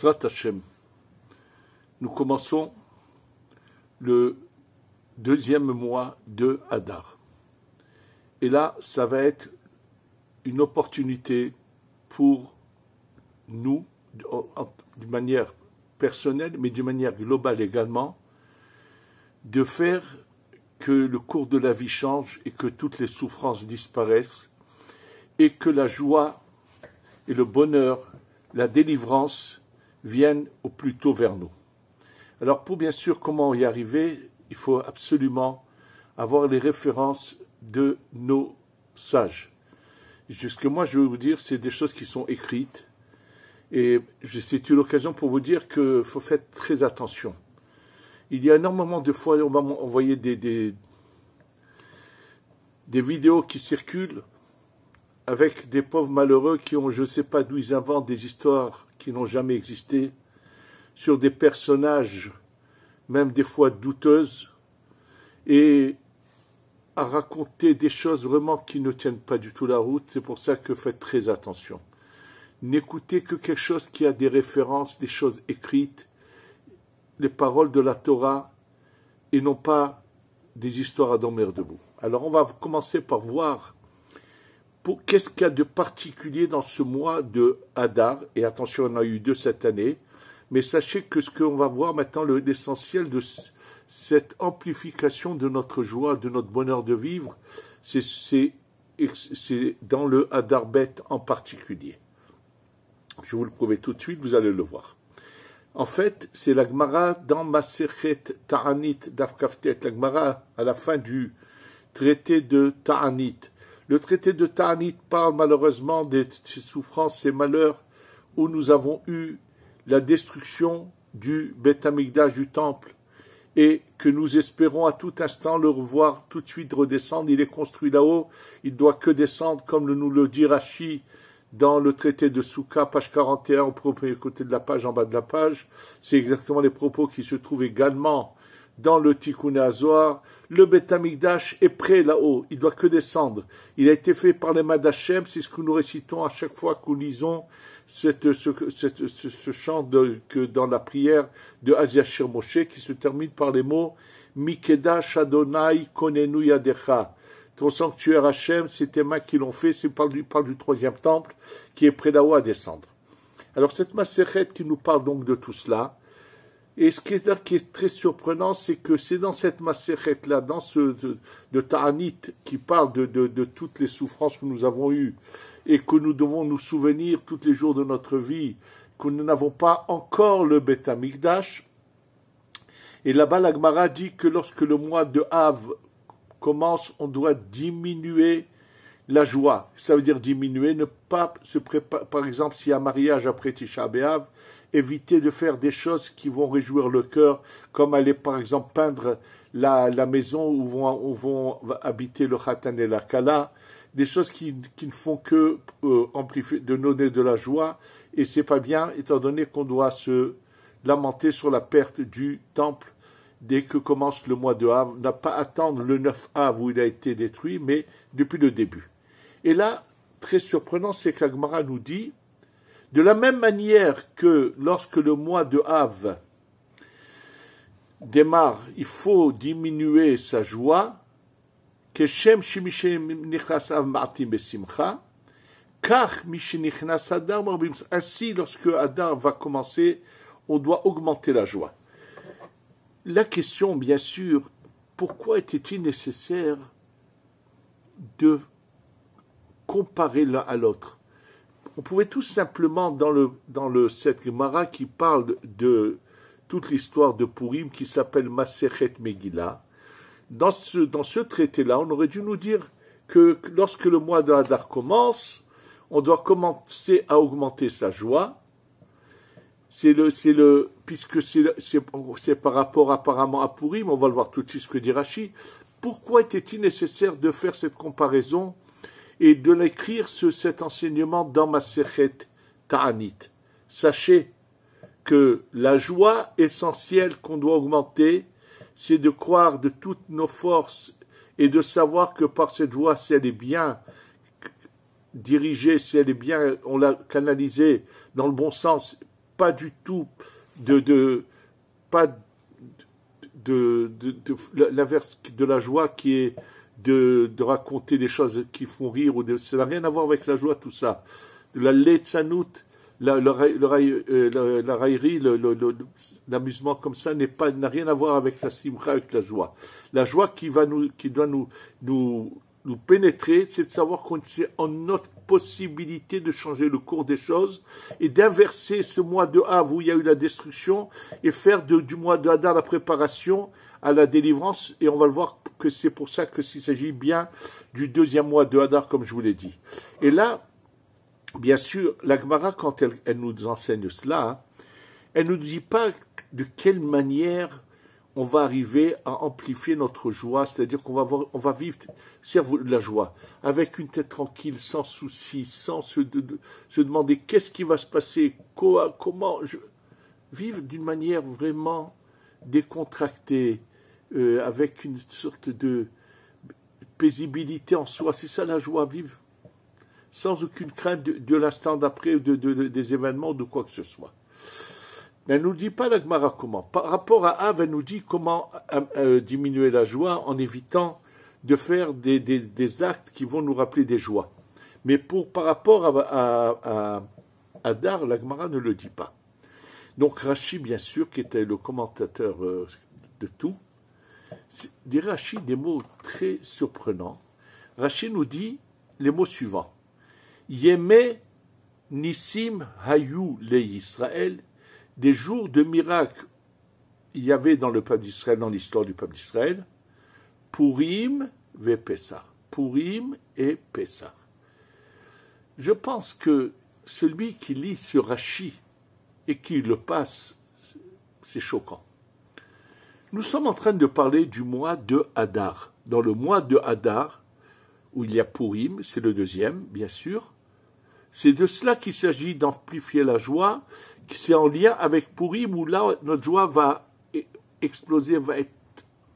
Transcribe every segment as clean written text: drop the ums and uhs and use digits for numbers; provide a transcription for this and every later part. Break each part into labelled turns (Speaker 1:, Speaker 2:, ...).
Speaker 1: Bezrat Hashem, nous commençons le deuxième mois de Hadar. Et là, ça va être une opportunité pour nous, d'une manière personnelle, mais d'une manière globale également, de faire que le cours de la vie change et que toutes les souffrances disparaissent et que la joie et le bonheur, la délivrance viennent au plus tôt vers nous. Alors pour bien sûr comment y arriver, il faut absolument avoir les références de nos sages. Jusque moi je vais vous dire, c'est des choses qui sont écrites et c'est une occasion pour vous dire qu'il faut faire très attention. Il y a énormément de fois, on va envoyer des vidéos qui circulent avec des pauvres malheureux qui ont, je ne sais pas d'où ils inventent des histoires qui n'ont jamais existé, sur des personnages, même des fois douteuses, et à raconter des choses vraiment qui ne tiennent pas du tout la route. C'est pour ça que faites très attention. N'écoutez que quelque chose qui a des références, des choses écrites, les paroles de la Torah, et non pas des histoires à dormir debout. Alors on va commencer par voir qu'est-ce qu'il y a de particulier dans ce mois de Hadar. Et attention, on en a eu 2 cette année, mais sachez que ce qu'on va voir maintenant, l'essentiel de cette amplification de notre joie, de notre bonheur de vivre, c'est dans le Hadar Bet en particulier. Je vais vous le prouver tout de suite, vous allez le voir. En fait, c'est la Gemara dans Masechet Ta'anit Daf Kaftet, la Gemara à la fin du traité de Ta'anit. Le traité de Ta'anit parle malheureusement des souffrances et malheurs où nous avons eu la destruction du Beth Amikdash, du temple, et que nous espérons à tout instant le revoir tout de suite redescendre. Il est construit là-haut, il ne doit que descendre, comme nous le dit Rashi dans le traité de Souka, page 41, au premier côté de la page, en bas de la page. C'est exactement les propos qui se trouvent également dans le Tikkun HaZohar. Le Beth Amikdash est prêt là-haut, il doit que descendre. Il a été fait par les Madachem, c'est ce que nous récitons à chaque fois que nous lisons ce chant que dans la prière de Aziashir Moshe, qui se termine par les mots Mikedash Adonai Konenu Yadecha. Ton sanctuaire Hachem, c'est tes mains qui l'ont fait, c'est parle du 3e temple qui est prêt là-haut à descendre. Alors cette Masechet qui nous parle donc de tout cela, et ce qui est très surprenant, c'est que c'est dans cette Masechet-là, dans de Ta'anit, qui parle de toutes les souffrances que nous avons eues, et que nous devons nous souvenir tous les jours de notre vie, que nous n'avons pas encore le Beth Amikdash. Et là-bas, la Gemara dit que lorsque le mois de Av commence, on doit diminuer la joie. Ça veut dire diminuer, ne pas se préparer, par exemple, s'il y a un mariage après Tisha B'Av, éviter de faire des choses qui vont réjouir le cœur, comme aller par exemple peindre la maison où vont habiter le Khatan et la Kala, des choses qui ne font que amplifier, de donner de la joie, et c'est pas bien, étant donné qu'on doit se lamenter sur la perte du temple dès que commence le mois de Av, n'a pas attendre le 9 Av où il a été détruit, mais depuis le début. Et là, très surprenant, c'est que la Gemara nous dit, de la même manière que lorsque le mois de Av démarre, il faut diminuer sa joie, que Shem Shimishem Nichnas Av Ma'atim Besimcha, Kach Mishenichnas Hadar Marbim. Ainsi, lorsque Hadar va commencer, on doit augmenter la joie. La question, bien sûr, pourquoi était-il nécessaire de comparer l'un à l'autre? On pouvait tout simplement, dans cette Gemara qui parle de toute l'histoire de Purim, qui s'appelle Masechet Megillah, dans ce traité-là, on aurait dû nous dire que lorsque le mois de Hadar commence, on doit commencer à augmenter sa joie. Puisque c'est par rapport apparemment à Purim, on va le voir tout de suite ce que dit Rashi. Pourquoi était-il nécessaire de faire cette comparaison et de l'écrire cet enseignement dans Masechet Ta'anit? Sachez que la joie essentielle qu'on doit augmenter, c'est de croire de toutes nos forces et de savoir que par cette voie, si elle est bien dirigée, si elle est bien, on l'a canalisée dans le bon sens, pas du tout pas l'inverse de la joie qui est de raconter des choses qui font rire, ça n'a rien à voir avec la joie, tout ça. La letzanout, la raillerie, l'amusement comme ça n'a rien à voir avec la simcha, avec la joie. La joie qui doit nous pénétrer, c'est de savoir qu'on est en notre possibilité de changer le cours des choses et d'inverser ce mois de Av où il y a eu la destruction et faire du mois de Hadar la préparation à la délivrance, et on va le voir que c'est pour ça que s'il s'agit bien du deuxième mois de Hadar, comme je vous l'ai dit. Et là, bien sûr, la Gemara, quand elle nous enseigne cela, elle ne nous dit pas de quelle manière on va arriver à amplifier notre joie, c'est-à-dire qu'on va vivre la joie, avec une tête tranquille, sans souci, sans se demander qu'est-ce qui va se passer, comment vivre d'une manière vraiment décontractée, avec une sorte de paisibilité en soi. C'est ça la joie, vivre sans aucune crainte de l'instant d'après, des événements, de quoi que ce soit. Elle ne nous dit pas la Gemara comment. Par rapport à Av, elle nous dit comment diminuer la joie en évitant de faire des actes qui vont nous rappeler des joies. Mais par rapport à Hadar, la Gemara ne le dit pas. Donc Rashi, bien sûr, qui était le commentateur de tout, dit Rashi des mots très surprenants. Rashi nous dit les mots suivants. Yemé Nissim Hayu le Israël, des jours de miracles il y avait dans le peuple d'Israël, dans l'histoire du peuple d'Israël, Purim ve Pessah. Purim et Pessah. Je pense que celui qui lit ce Rashi et qui le passe, c'est choquant. Nous sommes en train de parler du mois de Hadar. Dans le mois de Hadar, où il y a Purim, c'est le deuxième, bien sûr, c'est de cela qu'il s'agit d'amplifier la joie, c'est en lien avec Purim, où là, notre joie va exploser, va être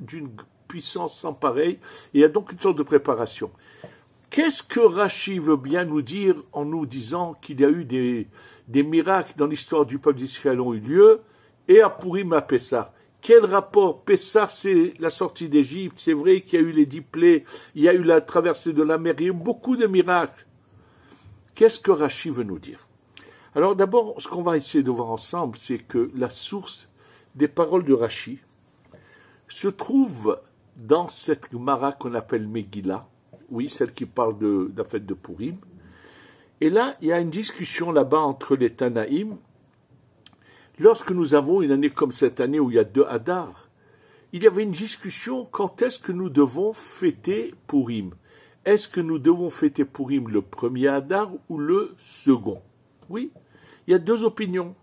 Speaker 1: d'une puissance sans pareille, et il y a donc une sorte de préparation. Qu'est-ce que Rashi veut bien nous dire en nous disant qu'il y a eu des miracles dans l'histoire du peuple d'Israël ont eu lieu, et à Purim, à Pessah? Quel rapport? Pessah, c'est la sortie d'Égypte, c'est vrai qu'il y a eu les 10 plaies, il y a eu la traversée de la mer, il y a eu beaucoup de miracles. Qu'est-ce que Rashi veut nous dire? Alors d'abord, ce qu'on va essayer de voir ensemble, c'est que la source des paroles de Rashi se trouve dans cette Gemara qu'on appelle Megillah, oui, celle qui parle de la fête de Purim. Et là, il y a une discussion là-bas entre les Tanaïm. Lorsque nous avons une année comme cette année où il y a 2 Hadar, il y avait une discussion quand est-ce que nous devons fêter Purim. Est-ce que nous devons fêter Purim le premier Hadar ou le second? Oui, il y a 2 opinions.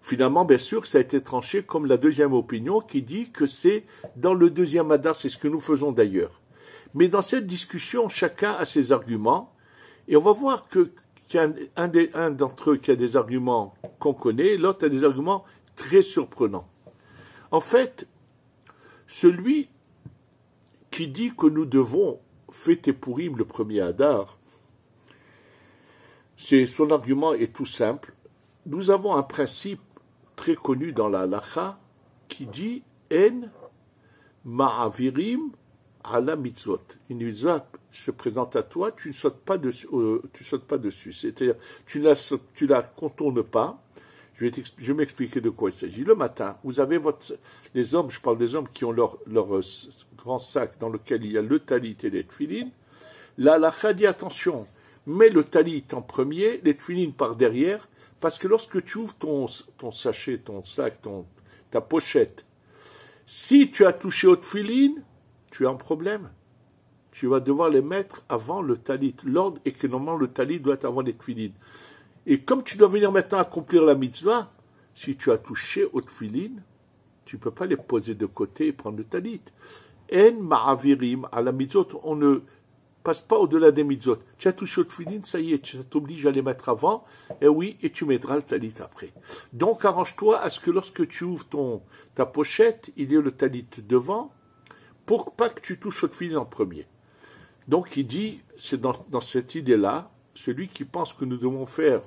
Speaker 1: Finalement, bien sûr, ça a été tranché comme la deuxième opinion qui dit que c'est dans le deuxième Hadar, c'est ce que nous faisons d'ailleurs. Mais dans cette discussion, chacun a ses arguments, et on va voir qu'il y a un d'entre eux qui a des arguments qu'on connaît, l'autre a des arguments très surprenants. En fait, celui qui dit que nous devons fêter Purim le premier Hadar, son argument est tout simple. Nous avons un principe très connu dans la halacha qui dit « En ma'avirim ala mitzvot ». Une mitzvah se présente à toi, tu ne sautes pas dessus. C'est-à-dire, tu la contournes pas. Je vais m'expliquer de quoi il s'agit. Le matin, vous avez les hommes, je parle des hommes qui ont leur grand sac dans lequel il y a le talit et les tefilin. La halacha dit attention, mets le talit en premier, les tefilin par derrière, parce que lorsque tu ouvres ton sachet, ton sac, ta pochette, si tu as touché au tefilin, tu as un problème. Tu vas devoir les mettre avant le talit. L'ordre est que normalement le talit doit être avant les tefilin. Et comme tu dois venir maintenant accomplir la mitzvah, si tu as touché au tefilin, tu ne peux pas les poser de côté et prendre le talit. En ma'avirim à la mitzvot, on ne passe pas au-delà des mitzvot. Tu as touché au tefilin, ça y est, ça t'oblige à les mettre avant, et oui, et tu mettras le talit après. Donc arrange-toi à ce que lorsque tu ouvres ta pochette, il y ait le talit devant, pour pas que tu touches au tefilin en premier. Donc il dit, c'est dans cette idée-là, celui qui pense que nous devons faire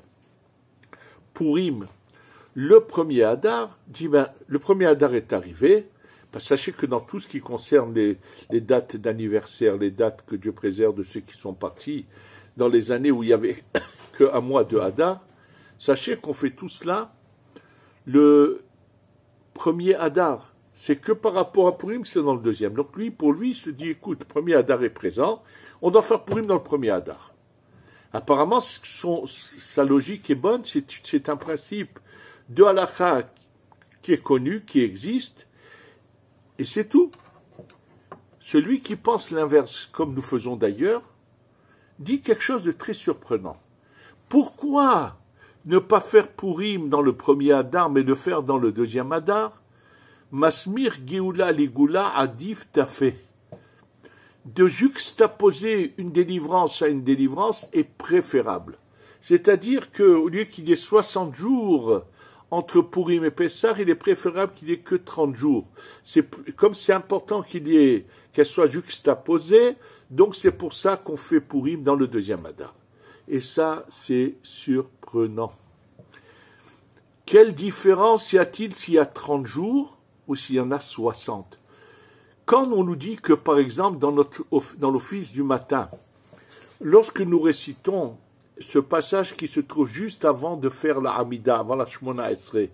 Speaker 1: Purim le premier Hadar dit, ben, le premier Hadar est arrivé. Ben, sachez que dans tout ce qui concerne les dates d'anniversaire, les dates que Dieu préserve de ceux qui sont partis, dans les années où il n'y avait qu'un mois de Hadar, sachez qu'on fait tout cela le premier Hadar. C'est que par rapport à Purim, c'est dans le deuxième. Donc lui, pour lui, il se dit, écoute, le premier Hadar est présent, on doit faire Purim dans le premier Hadar. Apparemment, sa logique est bonne, c'est un principe de halakha qui est connu, qui existe, et c'est tout. Celui qui pense l'inverse, comme nous faisons d'ailleurs, dit quelque chose de très surprenant. Pourquoi ne pas faire Purim dans le premier Hadar, mais le faire dans le deuxième Hadar? Masmir Geoula Ligula Adif Tafé. De juxtaposer une délivrance à une délivrance est préférable. C'est-à-dire qu'au lieu qu'il y ait 60 jours entre Purim et Pessah, il est préférable qu'il n'y ait que 30 jours. Comme c'est important qu'elle soit juxtaposée, donc c'est pour ça qu'on fait Purim dans le deuxième Hadar. Et ça, c'est surprenant. Quelle différence y a-t-il s'il y a 30 jours ou s'il y en a 60? Quand on nous dit que, par exemple, dans l'office du matin, lorsque nous récitons ce passage qui se trouve juste avant de faire la Hamida, avant la Shmona Esrei,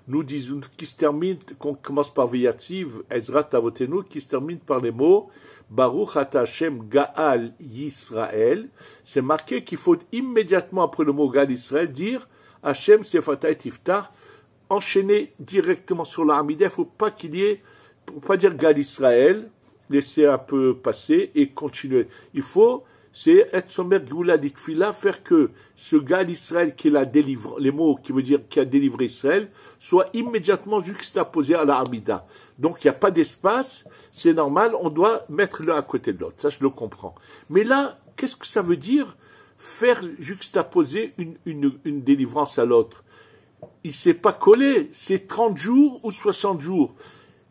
Speaker 1: nous disons, qui se termine, qu'on commence par Vayatziv, Ezra Tavotenu, qui se termine par les mots Baruch Ata Hashem Gaal Yisrael. C'est marqué qu'il faut immédiatement après le mot Gaal Yisrael dire Hashem Sefatah et Tiftar, enchaîner directement sur la Hamida. Il ne faut pas qu'il y ait, pour pas dire Gaal Israël, laisser un peu passer et continuer. Il faut, c'est être sommet Goula d'Ikfila, faire que ce Gaal Israël qui la délivre, les mots qui veut dire qui a délivré Israël, soit immédiatement juxtaposé à la Hamida. Donc il n'y a pas d'espace, c'est normal, on doit mettre l'un à côté de l'autre. Ça, je le comprends. Mais là, qu'est-ce que ça veut dire faire juxtaposer une délivrance à l'autre? Il ne s'est pas collé, c'est 30 jours ou 60 jours.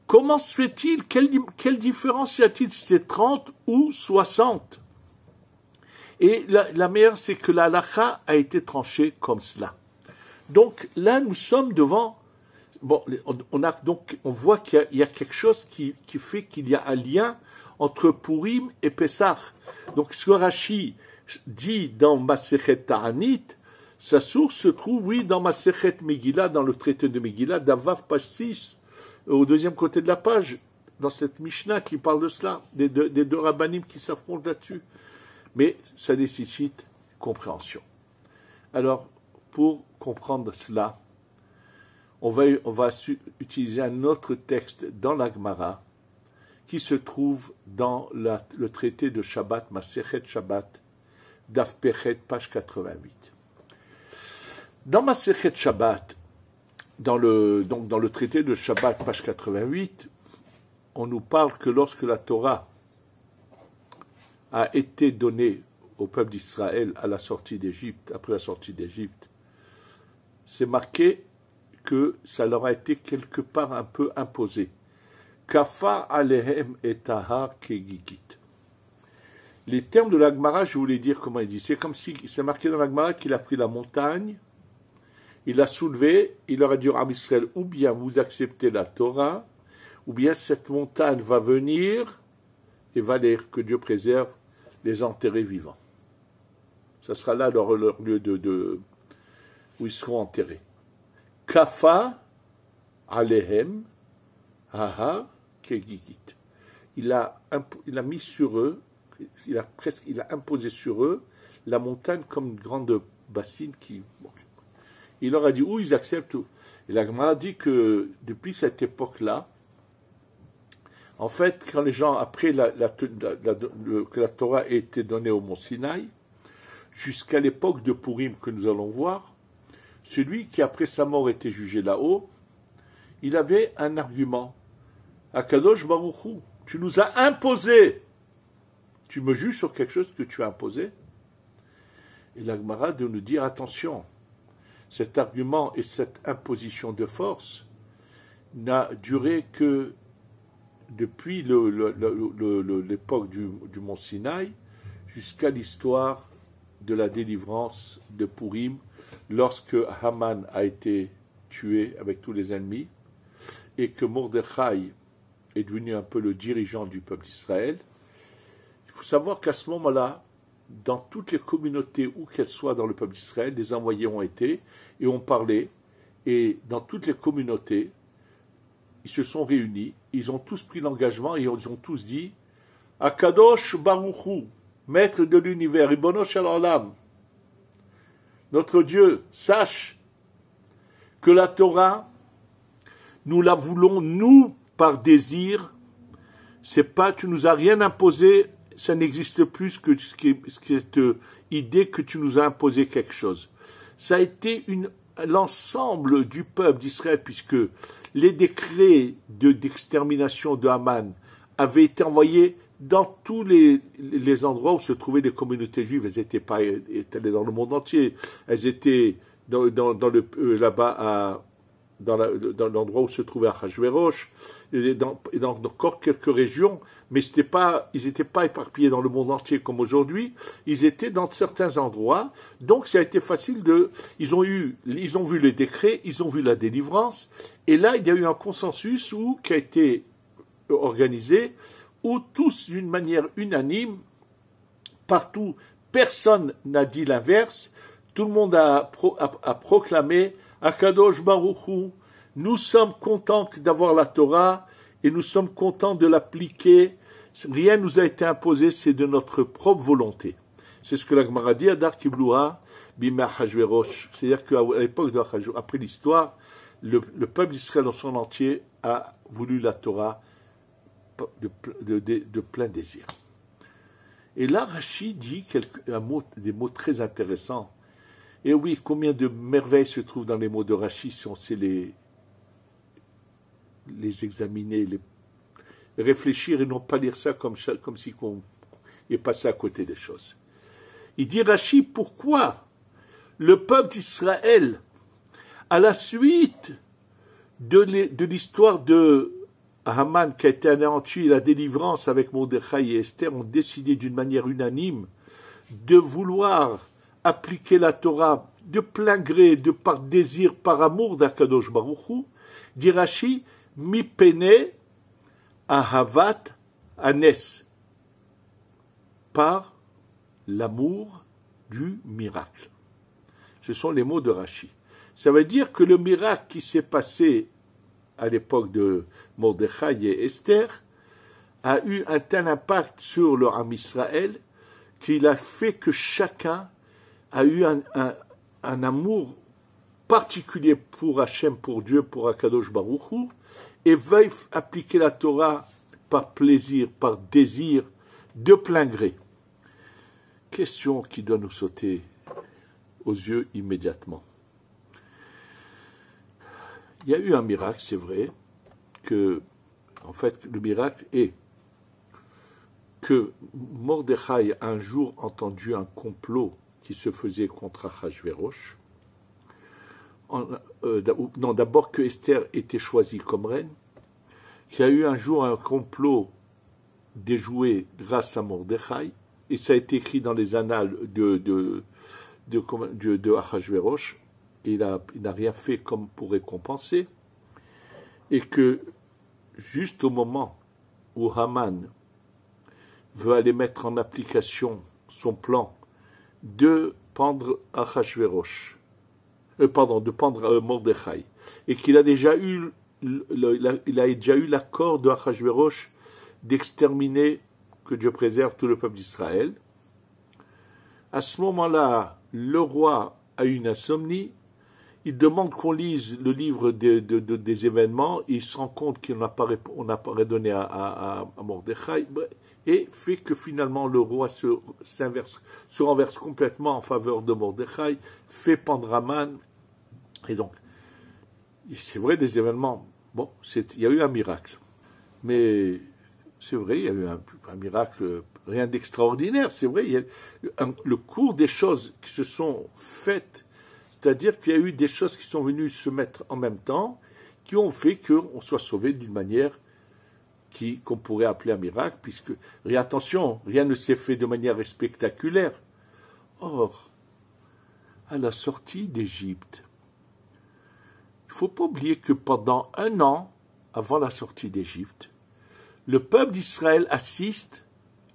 Speaker 1: Comment se fait-il? Quelle différence y a-t-il si c'est 30 ou 60? Et la meilleure, c'est que la halakha a été tranchée comme cela. Donc là, nous sommes devant... Bon, on voit qu'il y a quelque chose qui fait qu'il y a un lien entre Purim et Pessah. Donc ce que Rashi dit dans Masechet Ta'anit, sa source se trouve, oui, dans Masechet Megillah, dans le traité de Megillah, d'Avav page 6, au deuxième côté de la page, dans cette Mishnah qui parle de cela, des deux rabbanim qui s'affrontent là-dessus. Mais ça nécessite compréhension. Alors, pour comprendre cela, on va utiliser un autre texte dans la Gemara qui se trouve dans le traité de Shabbat, Masechet Shabbat, Daf Pechet, page 88. Dans Masechet Shabbat, dans le traité de Shabbat, page 88, on nous parle que lorsque la Torah a été donnée au peuple d'Israël à la sortie d'Égypte, après la sortie d'Égypte, c'est marqué que ça leur a été quelque part un peu imposé. Kafa alehem et tahar kegigit. Les termes de la Gemara, je voulais dire comment il dit. C'est comme si c'est marqué dans la Gemara qu'il a pris la montagne, il l'a soulevé, il leur a dit à Israël, ou bien vous acceptez la Torah, ou bien cette montagne va venir et va que Dieu préserve, les enterrer vivants. Ça sera là leur lieu où ils seront enterrés. Kafa alehem haha kegigit. Il a mis sur eux, il a imposé sur eux la montagne comme une grande bassine qui... Bon, il leur a dit où ils acceptent. Et la Gemara dit que depuis cette époque-là, en fait, quand les gens, après que la Torah ait été donnée au mont Sinaï, jusqu'à l'époque de Purim que nous allons voir, celui qui après sa mort était jugé là-haut, il avait un argument. Akadosh Baruch Hu, tu nous as imposé. Tu me juges sur quelque chose que tu as imposé. Et la Gemara de nous dire attention, cet argument et cette imposition de force n'a duré que depuis l'époque du mont Sinaï jusqu'à l'histoire de la délivrance de Purim lorsque Haman a été tué avec tous les ennemis, et que Mordechai est devenu un peu le dirigeant du peuple d'Israël. Il faut savoir qu'à ce moment-là, dans toutes les communautés, où qu'elles soient dans le peuple d'Israël, des envoyés ont été et ont parlé, et dans toutes les communautés, ils se sont réunis, ils ont tous pris l'engagement et ils ont tous dit Akadosh Baruch Hu, maître de l'univers, Ribono Shel Olam, notre Dieu, sache que la Torah, nous la voulons, nous, par désir. C'est pas, tu nous as rien imposé, ça n'existe plus que cette idée que tu nous as imposé quelque chose. Ça a été l'ensemble du peuple d'Israël, puisque les décrets d'extermination de Haman avaient été envoyés dans tous les endroits où se trouvaient les communautés juives. Elles n'étaient pas étalées dans le monde entier. Elles étaient là-bas dans l'endroit où se trouvait Achashverosh, et dans encore quelques régions, mais ils n'étaient pas éparpillés dans le monde entier comme aujourd'hui, ils étaient dans certains endroits, donc ça a été facile ils ont vu les décrets, ils ont vu la délivrance, et là il y a eu un consensus qui a été organisé, où tous d'une manière unanime, partout, personne n'a dit l'inverse, tout le monde a proclamé Akadosh Baruch Hu, nous sommes contents d'avoir la Torah et nous sommes contents de l'appliquer. Rien ne nous a été imposé, c'est de notre propre volonté. C'est ce que la Gemara dit, Adar Kibloua Bimei Achashverosh. C'est-à-dire qu'à l'époque de Achashverosh, après l'histoire, le peuple d'Israël dans son entier a voulu la Torah de plein désir. Et là, Rashi dit des mots très intéressants. Et oui, combien de merveilles se trouvent dans les mots de Rashi si on sait les examiner, les réfléchir et non pas lire ça comme si on est passé à côté des choses. Il dit Rashi, pourquoi le peuple d'Israël, à la suite de l'histoire de Haman qui a été anéanti, la délivrance avec Mordechai et Esther, ont décidé d'une manière unanime de vouloir appliquer la Torah de plein gré, par désir, par amour d'Akadosh Baruch Hu, dit Rashi, mi pene ahavat anes, par l'amour du miracle. Ce sont les mots de Rashi. Ça veut dire que le miracle qui s'est passé à l'époque de Mordechai et Esther a eu un tel impact sur le Ham Israël qu'il a fait que chacun a eu un amour particulier pour Hachem, pour Dieu, pour Akadosh Baruch Hu, et veuille appliquer la Torah par plaisir, par désir, de plein gré. Question qui doit nous sauter aux yeux immédiatement. Il y a eu un miracle, c'est vrai, en fait, le miracle est que Mordechai a un jour entendu un complot qui se faisait contre Achashverosh. D'abord que Esther était choisie comme reine, qu'il y a eu un jour un complot déjoué grâce à Mordechai, et ça a été écrit dans les annales de Achashverosh, et il n'a rien fait comme pour récompenser, et que juste au moment où Haman veut aller mettre en application son plan de pendre Achashverosh, de pendre Mordechai, et qu'il a déjà eu l'accord de Achashverosh d'exterminer, que Dieu préserve, tout le peuple d'Israël. À ce moment-là, le roi a une insomnie, il demande qu'on lise le livre des événements, il se rend compte qu'on n'a pas redonné à Mordechai, et fait que finalement le roi se renverse complètement en faveur de Mordechai, fait pendre Haman, et donc, c'est vrai, des événements, bon, il y a eu un miracle, mais c'est vrai, il y a eu un miracle, rien d'extraordinaire, c'est vrai, il y a le cours des choses qui se sont faites, c'est-à-dire qu'il y a eu des choses qui sont venues se mettre en même temps, qui ont fait qu'on soit sauvé d'une manière qu'on pourrait appeler un miracle, puisque, attention, rien ne s'est fait de manière spectaculaire. Or, à la sortie d'Égypte, il ne faut pas oublier que pendant 1 an, avant la sortie d'Égypte, le peuple d'Israël assiste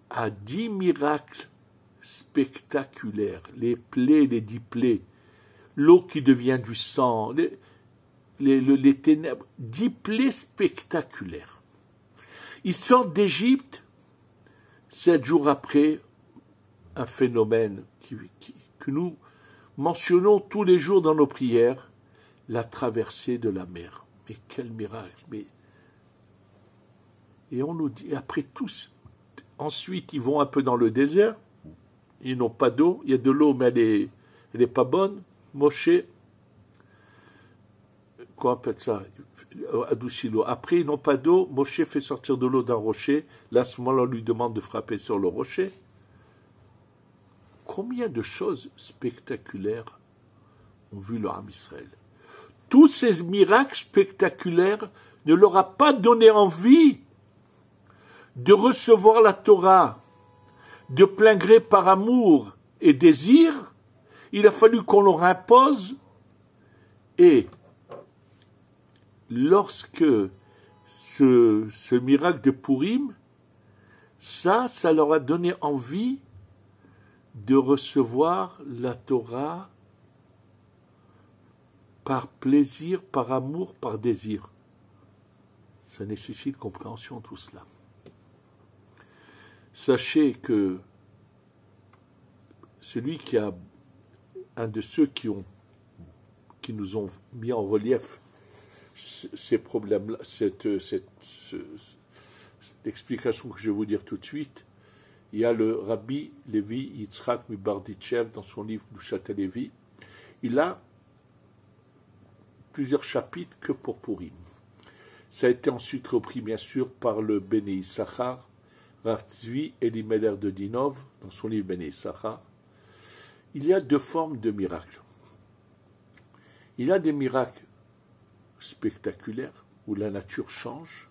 Speaker 1: à 10 miracles spectaculaires. Les plaies, les 10 plaies, l'eau qui devient du sang, les ténèbres, 10 plaies spectaculaires. Ils sortent d'Égypte 7 jours après un phénomène que nous mentionnons tous les jours dans nos prières, la traversée de la mer. Mais quel miracle! Et on nous dit, après tous, ensuite ils vont un peu dans le désert, ils n'ont pas d'eau, il y a de l'eau mais elle est pas bonne. Moshe, quoi on appelle ça, adoucit l'eau. Après ils n'ont pas d'eau, Moshe fait sortir de l'eau d'un rocher, là à ce moment-là on lui demande de frapper sur le rocher. Combien de choses spectaculaires ont vu le Ham Israël? Tous ces miracles spectaculaires ne leur a pas donné envie de recevoir la Torah de plein gré par amour et désir. Il a fallu qu'on leur impose. Et lorsque ce miracle de Purim, ça leur a donné envie de recevoir la Torah par plaisir, par amour, par désir. Ça nécessite compréhension, tout cela. Sachez que celui qui a, un de ceux qui nous ont mis en relief ces problèmes-là, cette explication que je vais vous dire tout de suite, il y a le Rabbi Levi Yitzhak Mibarditchev dans son livre Kedushat Levi. Il a plusieurs chapitres que pour Purim. Ça a été ensuite repris bien sûr par le Béné Issachar, Rav Tzvi Elimelech de Dinov, dans son livre Béné Issachar. Il y a 2 formes de miracles. Il y a des miracles spectaculaires où la nature change.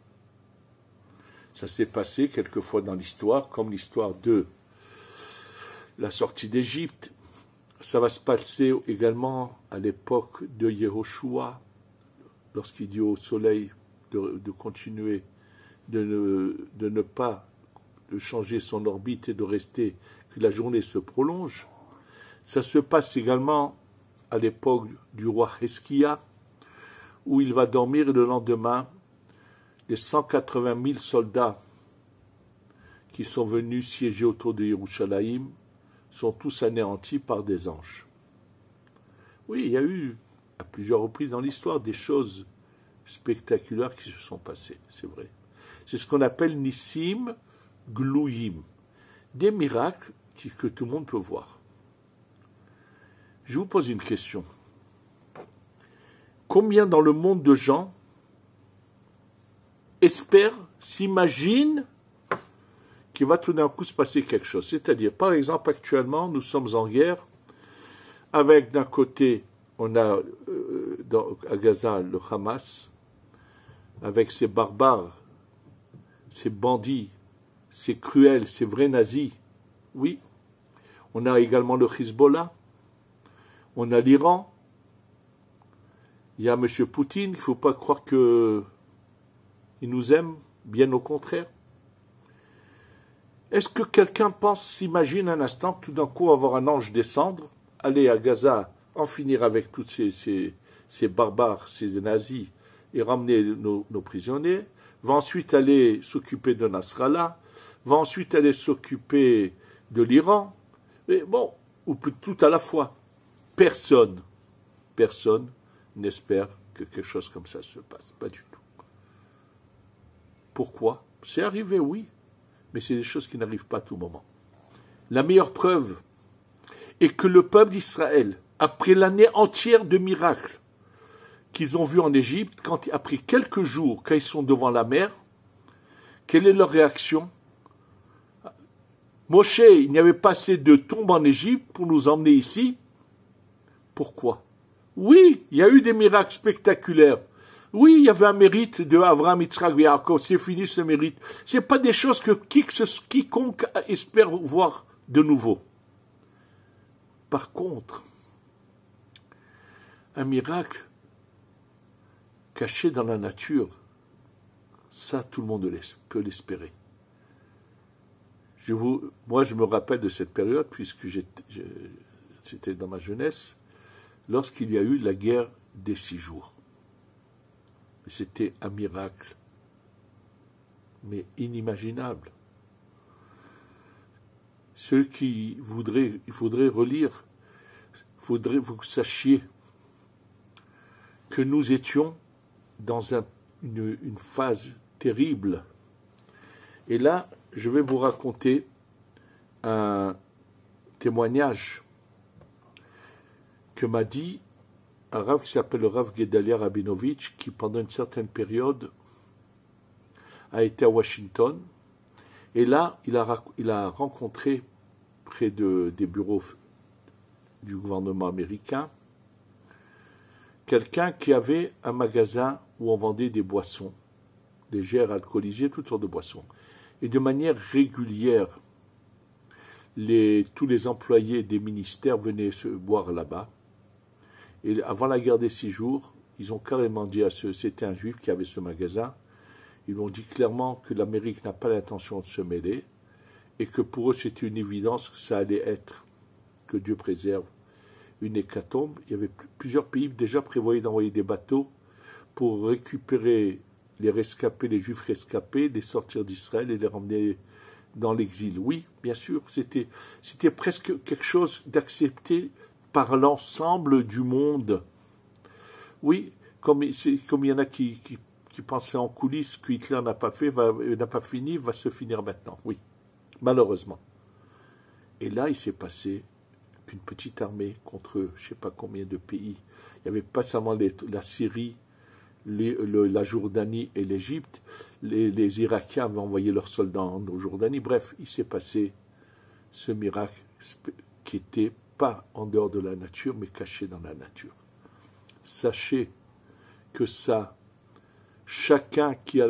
Speaker 1: Ça s'est passé quelquefois dans l'histoire, comme l'histoire de la sortie d'Égypte. Ça va se passer également à l'époque de Yehoshua, lorsqu'il dit au soleil de continuer, de ne pas de changer son orbite et de rester, que la journée se prolonge. Ça se passe également à l'époque du roi Hezkia, où il va dormir et le lendemain, les 180 000 soldats qui sont venus siéger autour de Yerushalayim sont tous anéantis par des anges. Oui, il y a eu à plusieurs reprises dans l'histoire des choses spectaculaires qui se sont passées, c'est vrai. C'est ce qu'on appelle Nissim Glouyim, des miracles que tout le monde peut voir. Je vous pose une question. Combien dans le monde de gens espèrent, s'imaginent qu'il va tout d'un coup se passer quelque chose? C'est-à-dire, par exemple, actuellement, nous sommes en guerre avec, d'un côté, on a à Gaza le Hamas, avec ces barbares, ces bandits, ces cruels, ces vrais nazis. Oui. On a également le Hezbollah, on a l'Iran, il y a M. Poutine, il ne faut pas croire qu'il nous aime, bien au contraire. Est-ce que quelqu'un s'imagine un instant, tout d'un coup, avoir un ange descendre, aller à Gaza, en finir avec tous ces barbares, ces nazis, et ramener nos prisonniers, va ensuite aller s'occuper de Nasrallah, va ensuite aller s'occuper de l'Iran, et bon, ou tout à la fois. Personne n'espère que quelque chose comme ça se passe, pas du tout. Pourquoi? C'est arrivé, oui, mais c'est des choses qui n'arrivent pas à tout moment. La meilleure preuve est que le peuple d'Israël, après l'année entière de miracles qu'ils ont vus en Égypte, après quelques jours, quand ils sont devant la mer, quelle est leur réaction? Moshe, il n'y avait pas assez de tombes en Égypte pour nous emmener ici. Pourquoi? Oui, il y a eu des miracles spectaculaires. Oui, il y avait un mérite de Avraham, Yitzhak et Yaakov. C'est fini ce mérite. Ce n'est pas des choses que quiconque espère voir de nouveau. Par contre, un miracle caché dans la nature, ça, tout le monde peut l'espérer. Moi, je me rappelle de cette période, puisque c'était dans ma jeunesse, lorsqu'il y a eu la guerre des 6 jours. C'était un miracle, mais inimaginable. Ceux qui il faudrait relire, il faudrait que vous sachiez que nous étions dans une phase terrible. Et là, je vais vous raconter un témoignage que m'a dit un rav qui s'appelle le Rav Gedalia Rabinovitch, qui pendant une certaine période a été à Washington. Et là, il a rencontré près des bureaux du gouvernement américain quelqu'un qui avait un magasin où on vendait des boissons, légères, alcoolisées, toutes sortes de boissons. Et de manière régulière, tous les employés des ministères venaient se boire là-bas. Et avant la guerre des 6 jours, ils ont carrément dit c'était un juif qui avait ce magasin, ils ont dit clairement que l'Amérique n'a pas l'intention de se mêler, et que pour eux c'était une évidence que ça allait être, que Dieu préserve, une hécatombe. Il y avait plusieurs pays déjà prévoyaient d'envoyer des bateaux pour récupérer les rescapés, les juifs rescapés, les sortir d'Israël et les ramener dans l'exil. Oui, bien sûr, c'était presque quelque chose d'accepté par l'ensemble du monde. Oui, comme il y en a qui pensaient en coulisses que Hitler n'a pas fini, va se finir maintenant. Oui, malheureusement. Et là, il s'est passé qu'une petite armée contre je ne sais pas combien de pays. Il n'y avait pas seulement la Syrie, la Jordanie et l'Égypte. Les Irakiens avaient envoyé leurs soldats en Jordanie. Bref, il s'est passé ce miracle qui était pas en dehors de la nature, mais caché dans la nature. Sachez que ça, chacun qui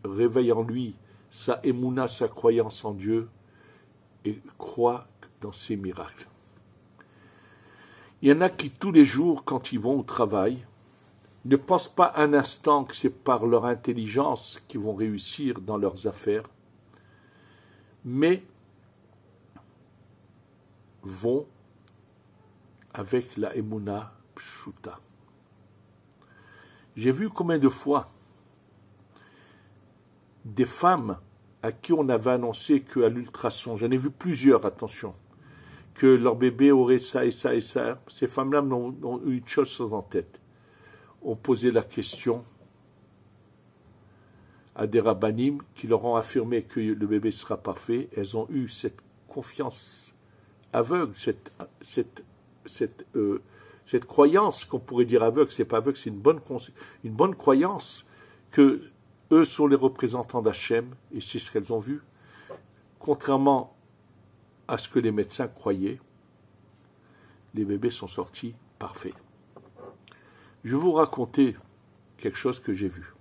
Speaker 1: réveille en lui sa émouna, sa croyance en Dieu, et croit dans ces miracles. Il y en a qui, tous les jours, quand ils vont au travail, ne pensent pas un instant que c'est par leur intelligence qu'ils vont réussir dans leurs affaires, mais vont avec la Emouna Pshuta. J'ai vu combien de fois des femmes à qui on avait annoncé qu'à l'ultrason, j'en ai vu plusieurs, attention, que leur bébé aurait ça et ça et ça. Ces femmes-là n'ont eu une chose sans en tête. On posait la question à des rabbinim qui leur ont affirmé que le bébé sera parfait. Elles ont eu cette confiance aveugle, cette croyance qu'on pourrait dire aveugle, c'est pas aveugle, c'est une bonne croyance que eux sont les représentants d'Hachem, et c'est ce qu'elles ont vu. Contrairement à ce que les médecins croyaient, les bébés sont sortis parfaits. Je vais vous raconter quelque chose que j'ai vu.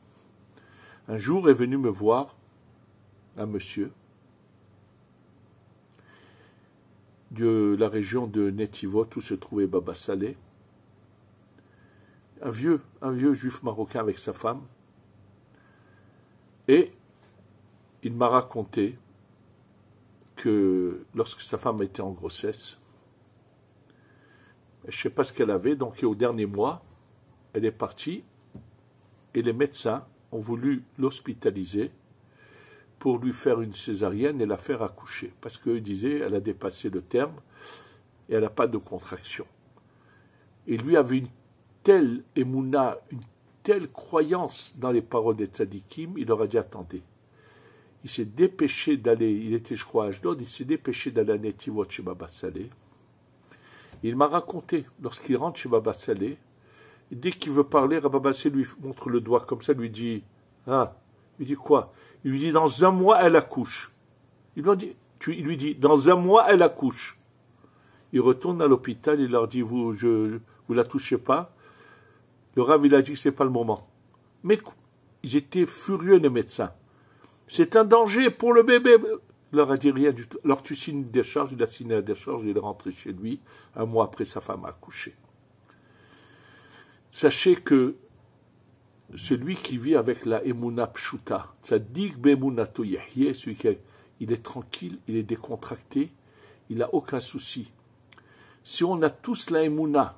Speaker 1: Un jour est venu me voir un monsieur de la région de Netivot où se trouvait Baba Saleh, un vieux juif marocain avec sa femme, et il m'a raconté que lorsque sa femme était en grossesse, je ne sais pas ce qu'elle avait, donc au dernier mois, elle est partie et les médecins ont voulu l'hospitaliser pour lui faire une césarienne et la faire accoucher. Parce qu'eux disaient qu'elle a dépassé le terme et elle n'a pas de contraction. Et lui avait une telle émouna, une telle croyance dans les paroles des tzadikim, il leur a dit attendez. Il s'est dépêché d'aller, il était je crois à Ashdod, il s'est dépêché d'aller à Netivot chez Baba Saleh. Il m'a raconté, lorsqu'il rentre chez Baba Saleh, dès qu'il veut parler, Baba Saleh lui montre le doigt comme ça, lui dit il dit quoi? Il lui dit dans un mois elle accouche. Il lui dit dans un mois elle accouche. Il retourne à l'hôpital, il leur dit vous la touchez pas. Le Rav il a dit que c'est pas le moment. Mais ils étaient furieux les médecins. C'est un danger pour le bébé. Il leur a dit rien du tout. Alors tu signes une décharge, il a signé la décharge, il est rentré chez lui. Un mois après, sa femme a accouché. Sachez que celui qui vit avec la Emouna Pshuta, Tzadik be'emunato yahye, celui qui il est tranquille, il est décontracté, il n'a aucun souci. Si on a tous la Emouna,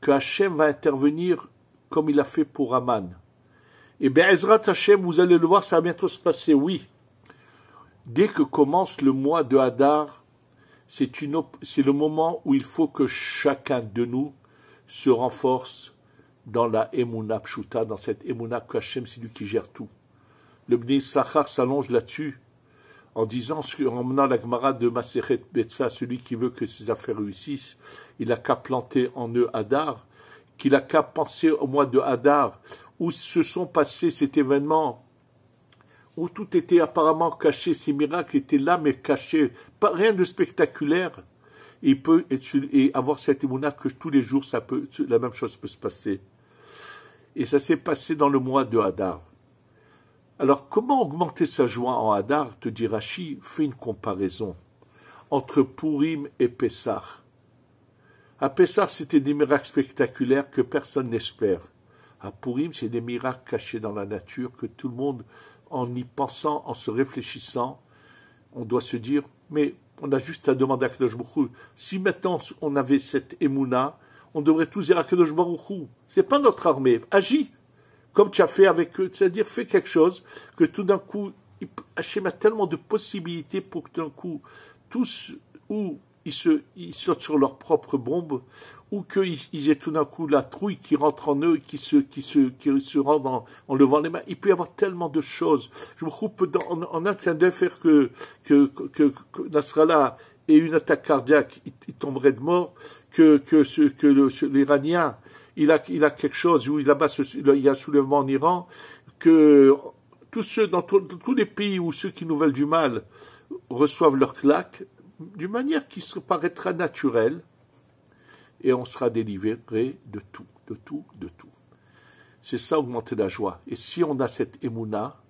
Speaker 1: que Hachem va intervenir comme il a fait pour Aman, et Be'ezrat Hachem, vous allez le voir, ça va bientôt se passer, oui. Dès que commence le mois de Hadar, c'est le moment où il faut que chacun de nous se renforce dans la Emouna Pshuta, dans cette Emouna que Hachem, c'est lui qui gère tout. Le Bnei Issachar s'allonge là-dessus, en disant, en menant la Gemara de Masechet Betsa, celui qui veut que ses affaires réussissent, il n'a qu'à planter en eux Hadar, qu'il n'a qu'à penser au mois de Hadar, où se sont passés cet événement, où tout était apparemment caché, ces miracles étaient là, mais cachés, pas rien de spectaculaire. Il peut avoir cette émouna que tous les jours, la même chose peut se passer. Et ça s'est passé dans le mois de Hadar. Alors, comment augmenter sa joie en Hadar, te dit Rashi, fais une comparaison entre Purim et Pessah. À Pessah, c'était des miracles spectaculaires que personne n'espère. À Purim, c'est des miracles cachés dans la nature que tout le monde, en y pensant, en se réfléchissant, on doit se dire, mais on a juste à demander à Kadosh Baruch Hu. Si maintenant on avait cette émouna, on devrait tous dire à Kadosh Baruch Hu. C'est pas notre armée, agis comme tu as fait avec eux, c'est-à-dire fais quelque chose que tout d'un coup, Hachem a tellement de possibilités pour que tout d'un coup, tous, ou ils sautent sur leur propre bombe, ou qu'ils aient tout d'un coup la trouille qui rentre en eux, qui se rendent en levant les mains. Il peut y avoir tellement de choses. Je me trouve en un clin d'œil faire que Nasrallah ait une attaque cardiaque, il tomberait de mort, que l'Iranien, il a quelque chose, où là-bas, il y a un soulèvement en Iran, que tous ceux, dans tous les pays où ceux qui nous veulent du mal reçoivent leur claque, d'une manière qui se paraîtra naturelle, et on sera délivré de tout, de tout, de tout. C'est ça, augmenter la joie. Et si on a cette émouna,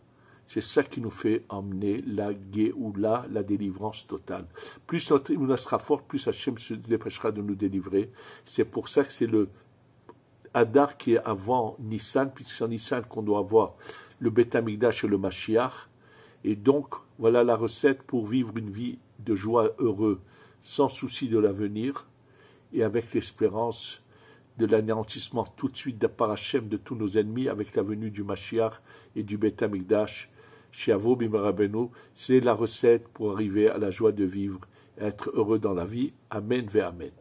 Speaker 1: c'est ça qui nous fait emmener la Géoula, la délivrance totale. Plus notre émouna sera forte, plus Hachem se dépêchera de nous délivrer. C'est pour ça que c'est le Hadar qui est avant Nissan, puisque c'est en Nissan qu'on doit avoir le Beth Amikdash et le Mashiach. Et donc, voilà la recette pour vivre une vie de joie heureux, sans souci de l'avenir, et avec l'espérance de l'anéantissement tout de suite par Hachem de tous nos ennemis, avec la venue du Mashiach et du Beth Amikdash. Chez Avo Bimarabenu, c'est la recette pour arriver à la joie de vivre, et être heureux dans la vie. Amen ve Amen.